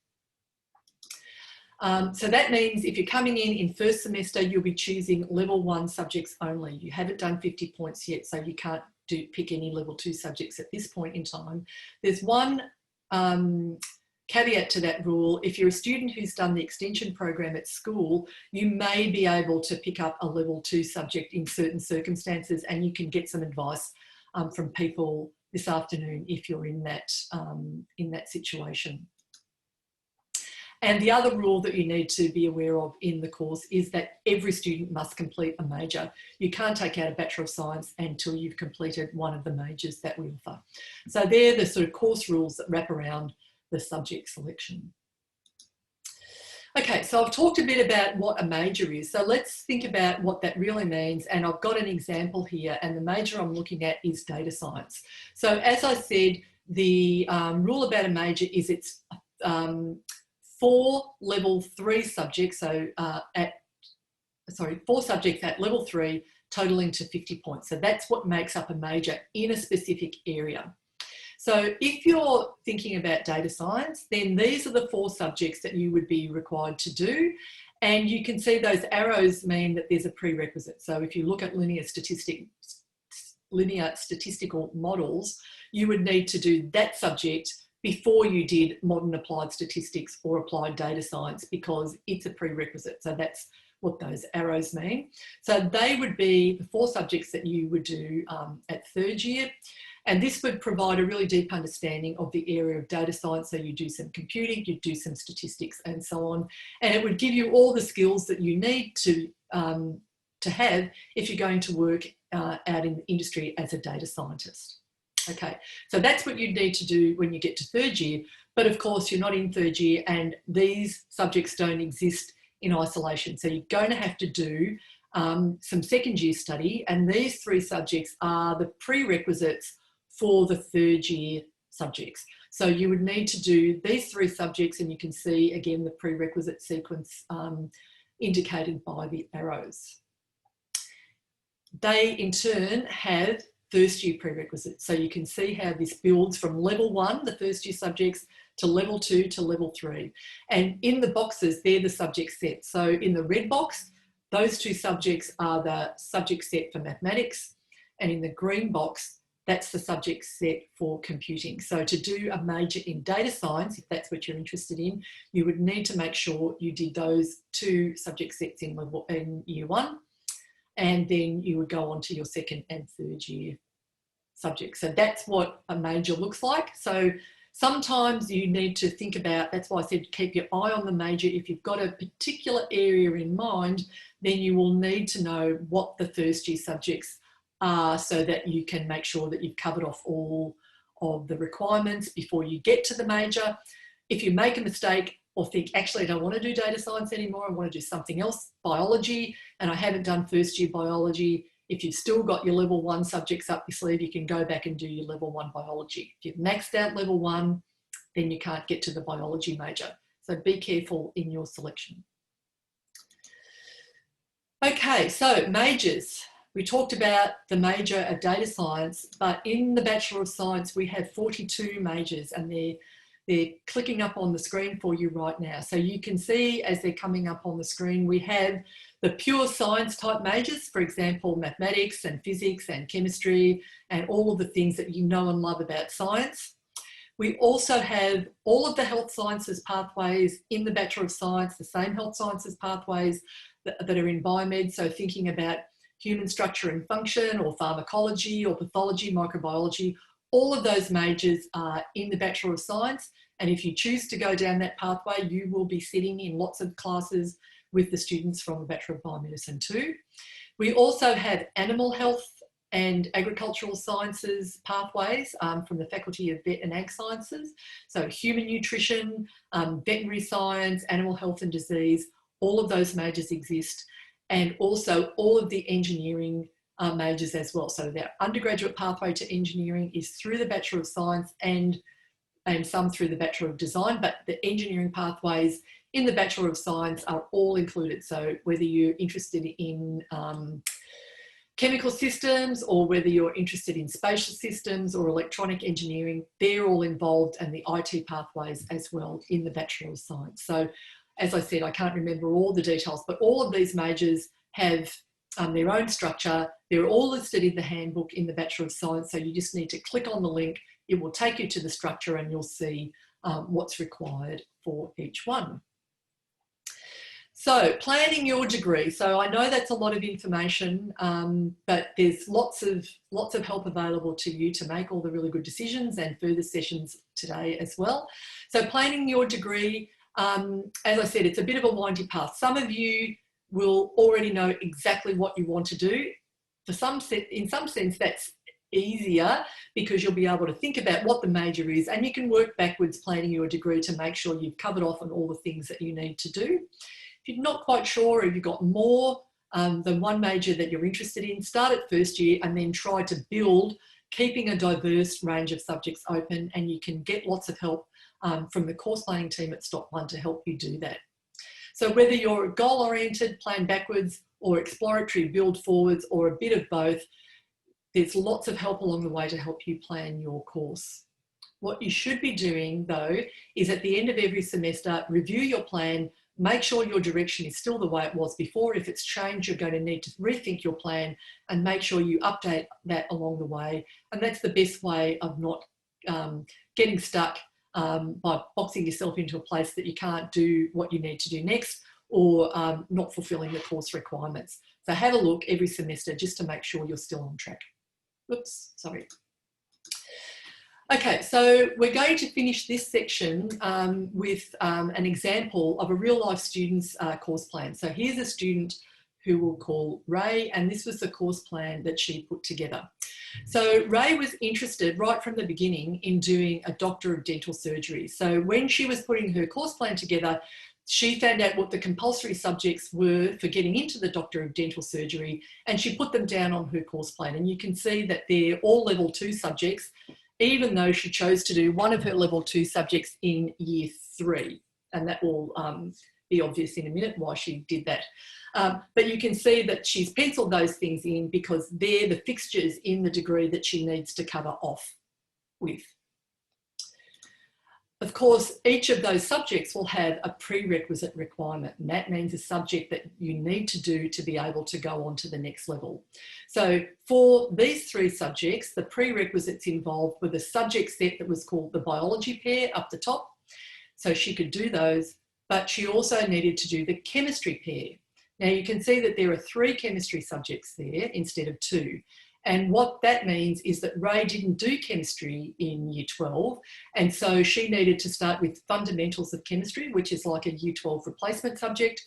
So that means if you're coming in first semester, you'll be choosing level 1 subjects only. You haven't done 50 points yet, so you can't pick any level 2 subjects at this point in time. There's one caveat to that rule. If you're a student who's done the extension program at school, you may be able to pick up a level 2 subject in certain circumstances, and you can get some advice from people this afternoon if you're in that situation. And the other rule that you need to be aware of in the course is that every student must complete a major. You can't take out a Bachelor of Science until you've completed one of the majors that we offer. So they're the sort of course rules that wrap around the subject selection. Okay, so I've talked a bit about what a major is. So let's think about what that really means. And I've got an example here, and the major I'm looking at is data science. So as I said, the rule about a major is it's 4 level 3 subjects, so 4 subjects at level 3, totaling to 50 points. So that's what makes up a major in a specific area. So if you're thinking about data science, then these are the 4 subjects that you would be required to do. And you can see those arrows mean that there's a prerequisite. So if you look at linear statistical models, you would need to do that subject before you did modern applied statistics or applied data science, because it's a prerequisite. So that's what those arrows mean. So they would be the 4 subjects that you would do at 3rd year. And this would provide a really deep understanding of the area of data science. So you do some computing, you do some statistics and so on. And it would give you all the skills that you need to have if you're going to work out in the industry as a data scientist. Okay, so that's what you need to do when you get to 3rd year. But of course, you're not in 3rd year and these subjects don't exist in isolation. So you're going to have to do some 2nd year study. And these 3 subjects are the prerequisites for the 3rd year subjects. So you would need to do these 3 subjects, and you can see again the prerequisite sequence indicated by the arrows. They in turn have first year prerequisites. So you can see how this builds from level 1, the first year subjects, to level 2 to level 3. And in the boxes, they're the subject set. So in the red box, those 2 subjects are the subject set for mathematics. And in the green box, that's the subject set for computing. So to do a major in data science, if that's what you're interested in, you would need to make sure you did those 2 subject sets in year 1. And then you would go on to your second and third year subjects. So that's what a major looks like. So sometimes you need to think about, that's why I said keep your eye on the major. If you've got a particular area in mind, then you will need to know what the first year subjects are so that you can make sure that you've covered off all of the requirements before you get to the major. If you make a mistake or think, actually, I don't want to do data science anymore, I want to do something else, biology, and I haven't done first year biology, if you've still got your level 1 subjects up your sleeve, you can go back and do your level 1 biology. If you've maxed out level 1, then you can't get to the biology major. So be careful in your selection. Okay, so majors. We talked about the major of data science, but in the Bachelor of Science, we have 42 majors, and they're clicking up on the screen for you right now. So you can see as they're coming up on the screen, we have the pure science type majors, for example, mathematics and physics and chemistry and all of the things that you know and love about science. We also have all of the health sciences pathways in the Bachelor of Science, the same health sciences pathways that are in biomed. So thinking about human structure and function, or pharmacology, or pathology, microbiology, all of those majors are in the Bachelor of Science. And if you choose to go down that pathway, you will be sitting in lots of classes with the students from the Bachelor of Biomedicine too. We also have animal health and agricultural sciences pathways from the Faculty of Vet and Ag Sciences. So human nutrition, veterinary science, animal health and disease, all of those majors exist. And also all of the engineering majors as well. So their undergraduate pathway to engineering is through the Bachelor of Science and some through the Bachelor of Design, but the engineering pathways in the Bachelor of Science are all included. So whether you're interested in chemical systems, or whether you're interested in spatial systems or electronic engineering, they're all involved, and the IT pathways as well in the Bachelor of Science. So as I said, I can't remember all the details, but all of these majors have their own structure. They're all listed in the handbook in the Bachelor of Science. So you just need to click on the link. It will take you to the structure, and you'll see what's required for each one. So planning your degree. So I know that's a lot of information, but there's lots of help available to you to make all the really good decisions, and further sessions today as well. So planning your degree, as I said, it's a bit of a windy path. Some of you will already know exactly what you want to do. In some sense, that's easier because you'll be able to think about what the major is, and you can work backwards planning your degree to make sure you've covered off on all the things that you need to do. If you're not quite sure, or if you've got more than one major that you're interested in, start at first year and then try to build, keeping a diverse range of subjects open, and you can get lots of help from the course planning team at Stock One to help you do that. So whether you're goal-oriented, plan backwards, or exploratory, build forwards, or a bit of both, there's lots of help along the way to help you plan your course. What you should be doing, though, is at the end of every semester, review your plan, make sure your direction is still the way it was before. If it's changed, you're going to need to rethink your plan and make sure you update that along the way. And that's the best way of not getting stuck by boxing yourself into a place that you can't do what you need to do next, or not fulfilling the course requirements. So have a look every semester just to make sure you're still on track. Oops, sorry. Okay, so we're going to finish this section with an example of a real life student's course plan. So here's a student who we'll call Ray, and this was the course plan that she put together. So Ray was interested right from the beginning in doing a Doctor of Dental Surgery. So when she was putting her course plan together, she found out what the compulsory subjects were for getting into the Doctor of Dental Surgery, and she put them down on her course plan. And you can see that they're all level 2 subjects, even though she chose to do one of her level 2 subjects in year 3. And that will be obvious in a minute why she did that. But you can see that she's penciled those things in because they're the fixtures in the degree that she needs to cover off with. Of course, each of those subjects will have a prerequisite requirement, and that means a subject that you need to do to be able to go on to the next level. So for these 3 subjects, the prerequisites involved were the subject set that was called the biology pair up the top. So she could do those, but she also needed to do the chemistry pair. Now you can see that there are 3 chemistry subjects there instead of 2. And what that means is that Ray didn't do chemistry in year 12. And so she needed to start with fundamentals of chemistry, which is like a year 12 replacement subject.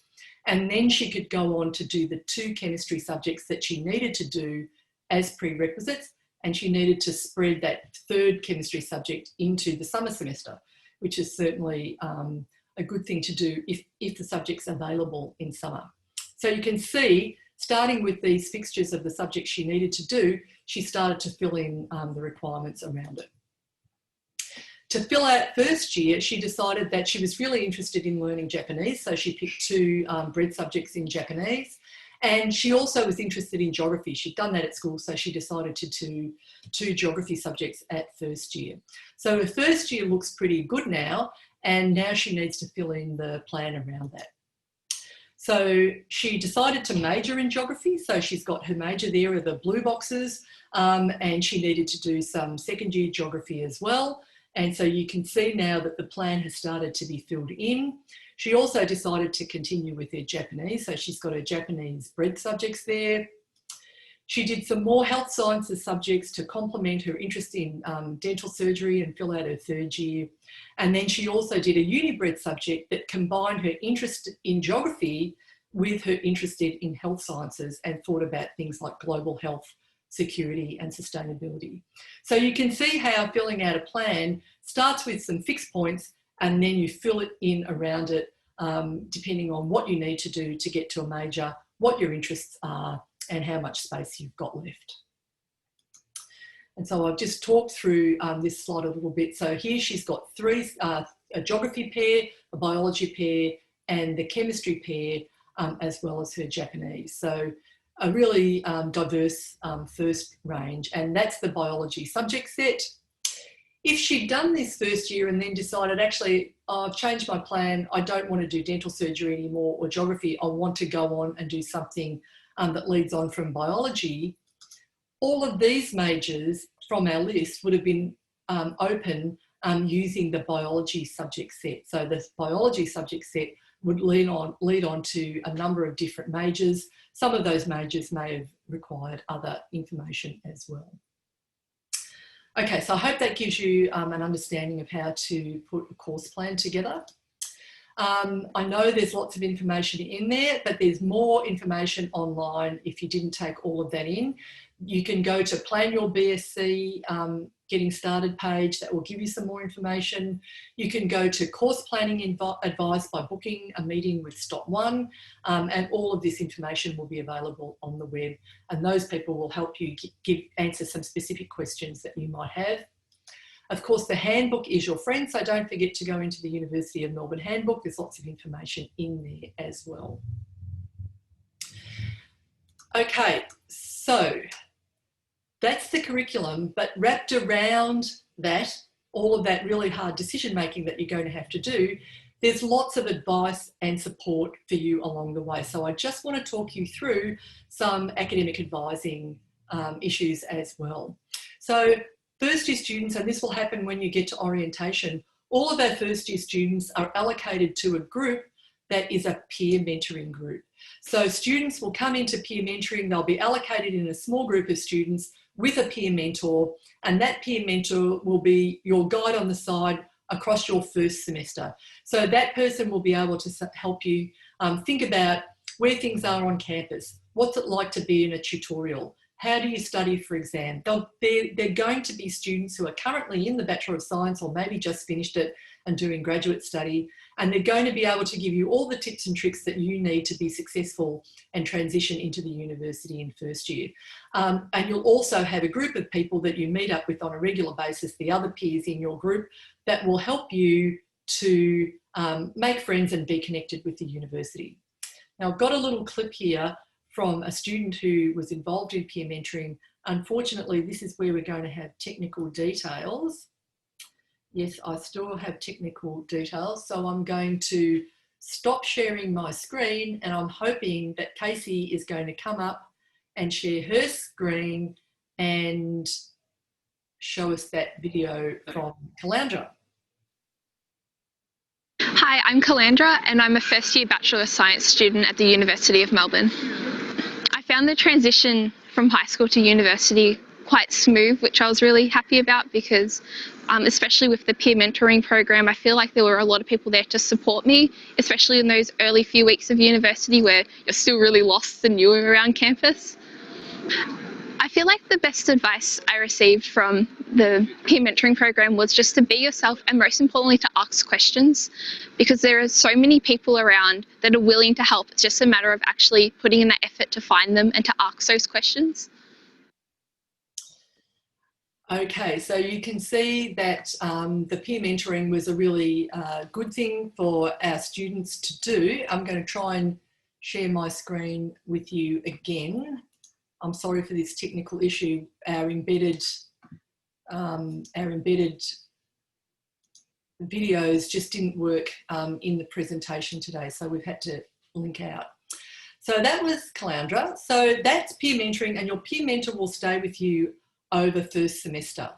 And then she could go on to do the 2 chemistry subjects that she needed to do as prerequisites. And she needed to spread that 3rd chemistry subject into the summer semester, which is certainly a good thing to do if the subject's available in summer. So you can see, starting with these fixtures of the subjects she needed to do, she started to fill in the requirements around it. To fill out first year, she decided that she was really interested in learning Japanese, so she picked 2 bread subjects in Japanese. And she also was interested in geography. She'd done that at school, so she decided to do 2 geography subjects at first year. So her first year looks pretty good now, and now she needs to fill in the plan around that. So she decided to major in geography. So she's got her major there are the blue boxes, and she needed to do some second year geography as well. And so you can see now that the plan has started to be filled in. She also decided to continue with her Japanese. So she's got her Japanese bread subjects there. She did some more health sciences subjects to complement her interest in dental surgery and fill out her 3rd year. And then she also did a uni-bred subject that combined her interest in geography with her interest in health sciences and thought about things like global health, security and sustainability. So you can see how filling out a plan starts with some fixed points and then you fill it in around it depending on what you need to do to get to a major, what your interests are, and how much space you've got left. And so I've just talked through this slide a little bit. So here she's got 3, a geography pair, a biology pair, and the chemistry pair, as well as her Japanese. So a really diverse first range, and that's the biology subject set. If she'd done this first year and then decided, actually, I've changed my plan, I don't want to do dental surgery anymore or geography, I want to go on and do something that leads on from biology, all of these majors from our list would have been open using the biology subject set. So the biology subject set would lead on to a number of different majors. Some of those majors may have required other information as well. Okay, so I hope that gives you an understanding of how to put a course plan together. I know there's lots of information in there, but there's more information online if you didn't take all of that in. You can go to Plan Your BSc Getting Started page, that will give you some more information. You can go to Course Planning Advice by booking a meeting with Stop 1, and all of this information will be available on the web, and those people will help you answer some specific questions that you might have. Of course, the handbook is your friend, so don't forget to go into the University of Melbourne handbook. There's lots of information in there as well. Okay, so that's the curriculum, but wrapped around that, all of that really hard decision making that you're going to have to do, there's lots of advice and support for you along the way. So I just want to talk you through some academic advising issues as well. So first year students, and this will happen when you get to orientation, all of our first year students are allocated to a group that is a peer mentoring group. So students will come into peer mentoring, they'll be allocated in a small group of students with a peer mentor, and that peer mentor will be your guide on the side across your first semester. So that person will be able to help you think about where things are on campus, what's it like to be in a tutorial, how do you study for exam. They're going to be students who are currently in the Bachelor of Science or maybe just finished it and doing graduate study, And they're going to be able to give you all the tips and tricks that you need to be successful and transition into the university in first year. And you'll also have a group of people that you meet up with on a regular basis, the other peers in your group, that will help you to make friends and be connected with the university. Now, I've got a little clip here from a student who was involved in peer mentoring. Unfortunately, this is where we're going to have technical details. Yes, I still have technical details, so I'm going to stop sharing my screen, and I'm hoping that Casey is going to come up and share her screen and show us that video from Calandra. Hi, I'm Calandra and I'm a first year Bachelor of Science student at the University of Melbourne. I found the transition from high school to university quite smooth, which I was really happy about because especially with the peer mentoring program, I feel like there were a lot of people there to support me, especially in those early few weeks of university where you're still really lost and new around campus. I feel like the best advice I received from the peer mentoring program was just to be yourself and most importantly to ask questions, because there are so many people around that are willing to help. It's just a matter of actually putting in that effort to find them and to ask those questions. Okay, so you can see that the peer mentoring was a really good thing for our students to do. I'm going to try and share my screen with you again. I'm sorry for this technical issue. Our embedded videos just didn't work in the presentation today, so we've had to link out. So that was Calandra. So that's peer mentoring, and your peer mentor will stay with you over first semester.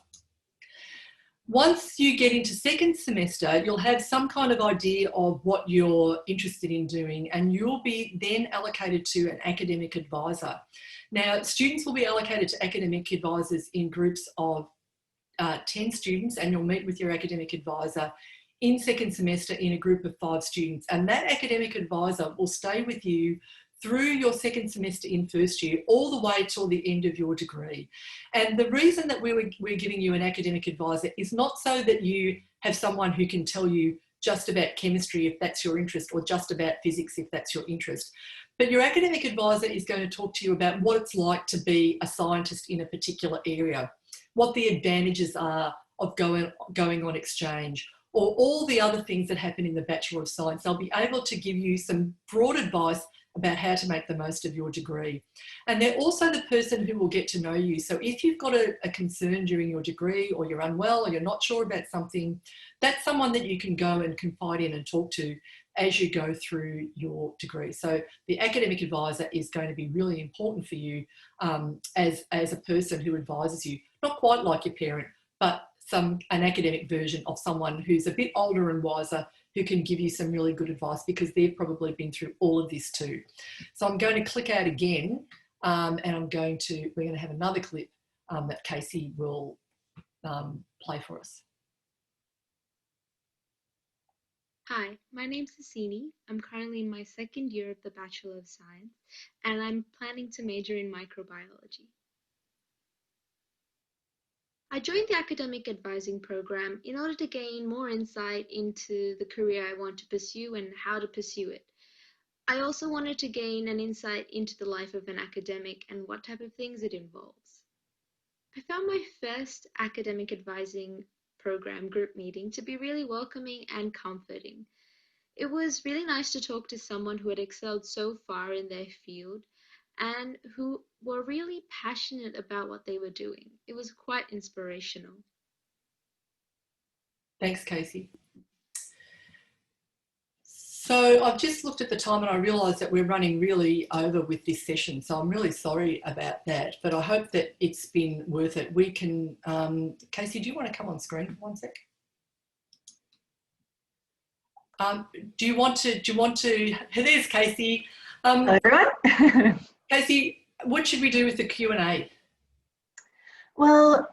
Once you get into second semester, you'll have some kind of idea of what you're interested in doing, and you'll be then allocated to an academic advisor. Now, students will be allocated to academic advisors in groups of 10 students, and you'll meet with your academic advisor in second semester in a group of 5 students. And that academic advisor will stay with you through your second semester in first year, all the way till the end of your degree. And the reason that we're giving you an academic advisor is not so that you have someone who can tell you just about chemistry if that's your interest, or just about physics if that's your interest. But your academic advisor is going to talk to you about what it's like to be a scientist in a particular area, what the advantages are of going on exchange, or all the other things that happen in the Bachelor of Science. They'll be able to give you some broad advice about how to make the most of your degree. And they're also the person who will get to know you. So if you've got a concern during your degree, or you're unwell, or you're not sure about something, that's someone that you can go and confide in and talk to as you go through your degree. So the academic advisor is going to be really important for you as a person who advises you, not quite like your parent, but an academic version of someone who's a bit older and wiser, who can give you some really good advice, because they've probably been through all of this too. So I'm going to click out again, and we're going to have another clip that Casey will play for us. Hi, my name's Hassini. I'm currently in my second year of the Bachelor of Science, and I'm planning to major in microbiology. I joined the academic advising program in order to gain more insight into the career I want to pursue and how to pursue it. I also wanted to gain an insight into the life of an academic and what type of things it involves. I found my first academic advising program group meeting to be really welcoming and comforting. It was really nice to talk to someone who had excelled so far in their field and who were really passionate about what they were doing. It was quite inspirational. Thanks, Casey. So I've just looked at the time and I realised that we're running really over with this session. So I'm really sorry about that, but I hope that it's been worth it. We can, Casey, do you want to come on screen for 1 sec? Do you want to, there's Casey. Hello, everyone. Casey, what should we do with the Q&A? Well,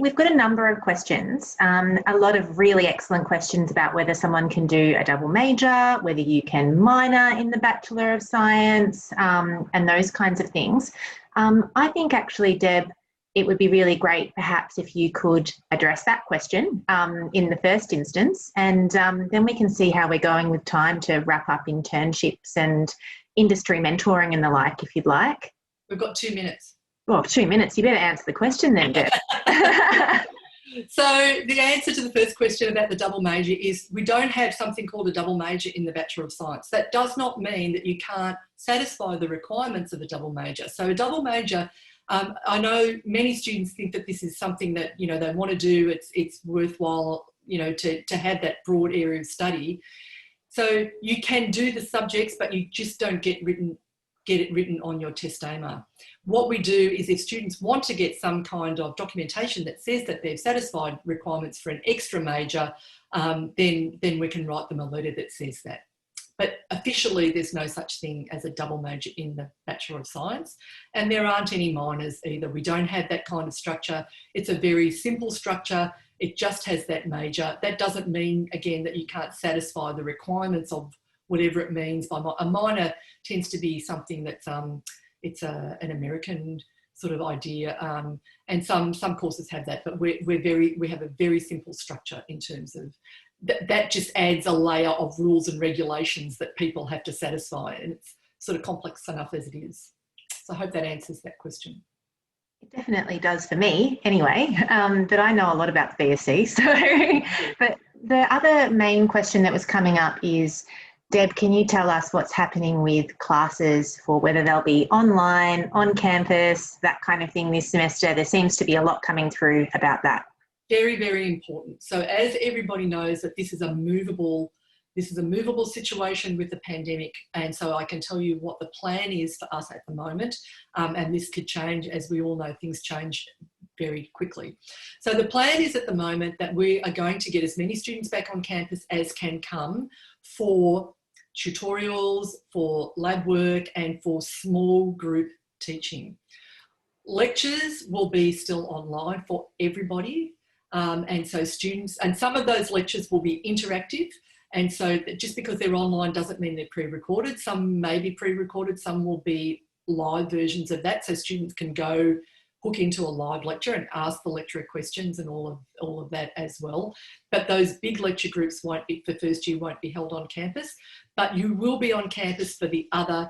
we've got a number of questions, a lot of really excellent questions about whether someone can do a double major, whether you can minor in the Bachelor of Science, and those kinds of things. I think actually, Deb, it would be really great perhaps if you could address that question in the first instance, and then we can see how we're going with time to wrap up internships and industry mentoring and the like, if you'd like. We've got 2 minutes. Well, 2 minutes. You better answer the question then, Deb. So the answer to the first question about the double major is we don't have something called a double major in the Bachelor of Science. That does not mean that you can't satisfy the requirements of a double major. So a double major, I know many students think that this is something that, you know, they want to do. It's worthwhile, you know, to have that broad area of study. So you can do the subjects, but you just don't get it written on your testamer. What we do is if students want to get some kind of documentation that says that they've satisfied requirements for an extra major, then we can write them a letter that says that. But officially, there's no such thing as a double major in the Bachelor of Science, and there aren't any minors either. We don't have that kind of structure. It's a very simple structure. It just has that major. That doesn't mean, again, that you can't satisfy the requirements of whatever it means by a minor. Tends to be something that's it's an American sort of idea, and some courses have that, but we have a very simple structure in terms of that just adds a layer of rules and regulations that people have to satisfy, and it's sort of complex enough as it is. So I hope that answers that question. It definitely does for me anyway, but I know a lot about the BSc. So, but the other main question that was coming up is, Deb, can you tell us what's happening with classes for whether they'll be online, on campus, that kind of thing this semester? There seems to be a lot coming through about that. Very, very important. So as everybody knows that this is a movable situation with the pandemic, and so I can tell you what the plan is for us at the moment, and this could change. As we all know, things change very quickly. So the plan is at the moment that we are going to get as many students back on campus as can come for tutorials, for lab work, and for small group teaching. Lectures will be still online for everybody. And so students, and some of those lectures will be interactive. And so just because they're online doesn't mean they're pre-recorded. Some may be pre-recorded, some will be live versions of that. So students can go hook into a live lecture and ask the lecturer questions and all of that as well. But those big lecture groups won't be, for first year, won't be held on campus, but you will be on campus for the other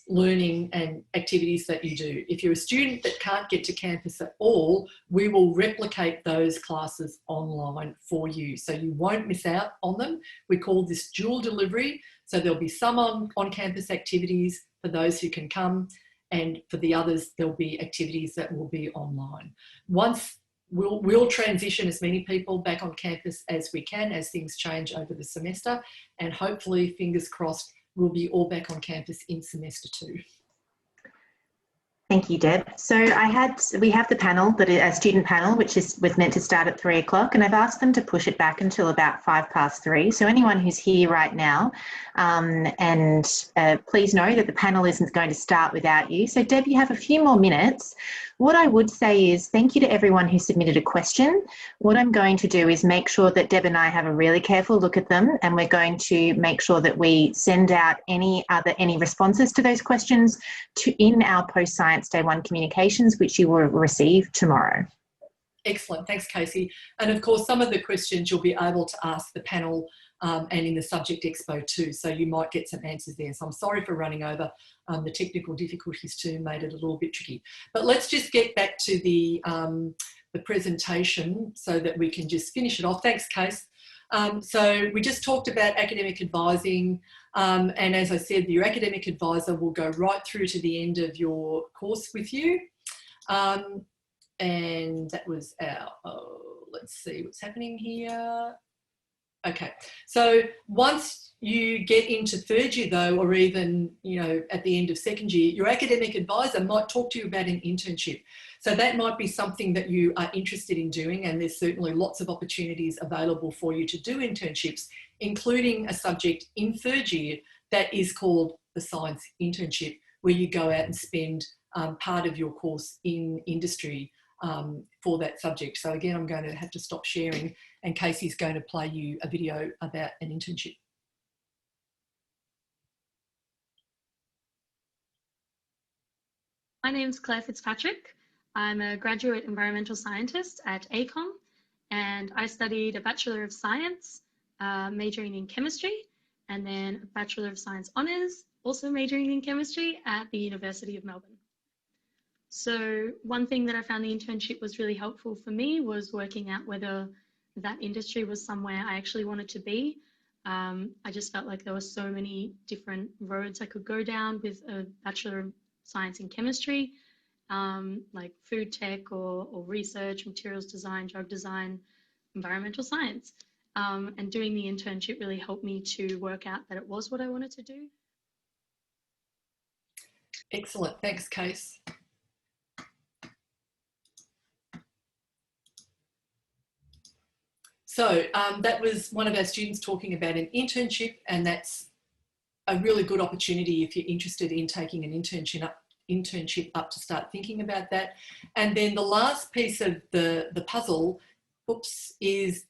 learning and activities that you do. If you're a student that can't get to campus at all, we will replicate those classes online for you, so you won't miss out on them. We call this dual delivery, so there'll be some on-campus activities for those who can come, and for the others there'll be activities that will be online. Once we'll transition as many people back on campus as we can as things change over the semester, and hopefully, fingers crossed, we'll be all back on campus in semester 2. Thank you, Deb. So we have the panel, that is a student panel, which was meant to start at 3 o'clock, and I've asked them to push it back until about 3:05. So anyone who's here right now, please know that the panel isn't going to start without you. So Deb, you have a few more minutes. What I would say is thank you to everyone who submitted a question. What I'm going to do is make sure that Deb and I have a really careful look at them, and we're going to make sure that we send out any responses to those questions in our post-science Day 1 communications, which you will receive tomorrow. Excellent, thanks Casey. And of course, some of the questions you'll be able to ask the panel and in the subject expo too, so you might get some answers there. So I'm sorry for running over. The technical difficulties too made it a little bit tricky. But let's just get back to the presentation so that we can just finish it off. Thanks, Case. So we just talked about academic advising, and as I said, your academic advisor will go right through to the end of your course with you. And that was our, let's see what's happening here. Okay, so once you get into 3rd year though, or even, you know, at the end of 2nd year, your academic advisor might talk to you about an internship. So that might be something that you are interested in doing, and there's certainly lots of opportunities available for you to do internships, including a subject in 3rd year that is called the science internship, where you go out and spend part of your course in industry for that subject. So again, I'm going to have to stop sharing, and Casey's going to play you a video about an internship. My name's Claire Fitzpatrick. I'm a graduate environmental scientist at ACOM, and I studied a Bachelor of Science, majoring in chemistry, and then a Bachelor of Science Honours, also majoring in chemistry at the University of Melbourne. So one thing that I found the internship was really helpful for me was working out whether that industry was somewhere I actually wanted to be. I just felt like there were so many different roads I could go down with a Bachelor of Science in chemistry, like food tech or research, materials design, drug design, environmental science. And doing the internship really helped me to work out that it was what I wanted to do. Excellent. Thanks, Case. So that was one of our students talking about an internship, and that's a really good opportunity if you're interested in taking an internship up to start thinking about that. And then the last piece of the puzzle, is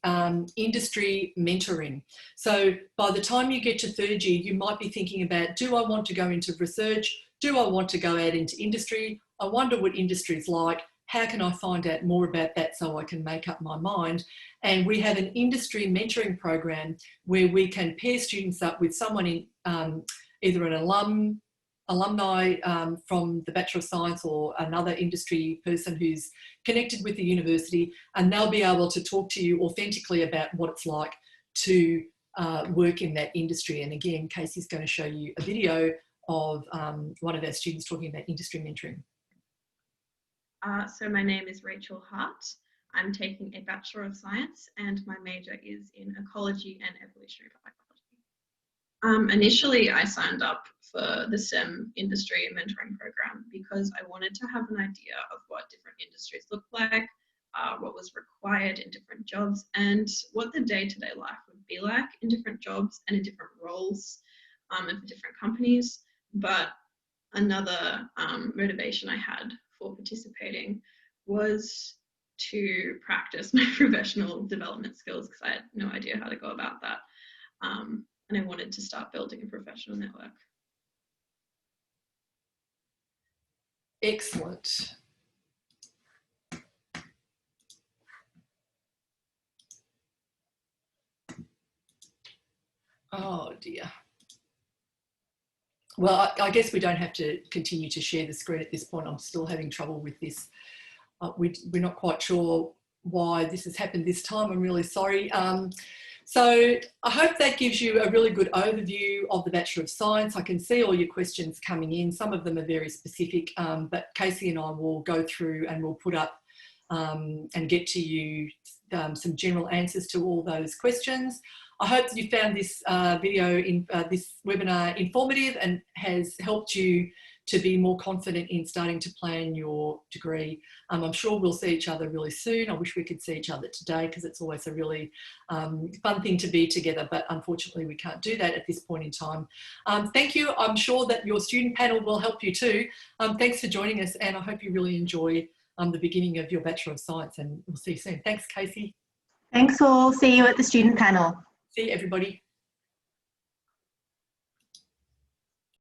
industry mentoring. So by the time you get to third year, you might be thinking about, do I want to go into research? Do I want to go out into industry? I wonder what industry's like. How can I find out more about that so I can make up my mind? And we have an industry mentoring program where we can pair students up with someone in either an alumni from the Bachelor of Science or another industry person who's connected with the university, and they'll be able to talk to you authentically about what it's like to work in that industry. And again, Casey's going to show you a video of one of our students talking about industry mentoring. So my name is Rachel Hart. I'm taking a Bachelor of Science and my major is in Ecology and Evolutionary Biology. Initially, I signed up for the STEM industry mentoring program because I wanted to have an idea of what different industries look like, what was required in different jobs, and what the day-to-day life would be like in different jobs and in different roles and for different companies. But another motivation I had for participating was to practice my professional development skills because I had no idea how to go about that. And I wanted to start building a professional network. Excellent. Oh dear. Well, I guess we don't have to continue to share the screen at this point. I'm still having trouble with this. We're not quite sure why this has happened this time. I'm really sorry. So I hope that gives you a really good overview of the Bachelor of Science. I can see all your questions coming in. Some of them are very specific, but Casey and I will go through and we'll put up and get to you some general answers to all those questions. I hope that you found this this webinar informative and has helped you to be more confident in starting to plan your degree. I'm sure we'll see each other really soon. I wish we could see each other today because it's always a really fun thing to be together, but unfortunately we can't do that at this point in time. Thank you. I'm sure that your student panel will help you too. Thanks for joining us, and I hope you really enjoy the beginning of your Bachelor of Science, and we'll see you soon. Thanks, Casey. Thanks all. See you at the student panel. See you, everybody.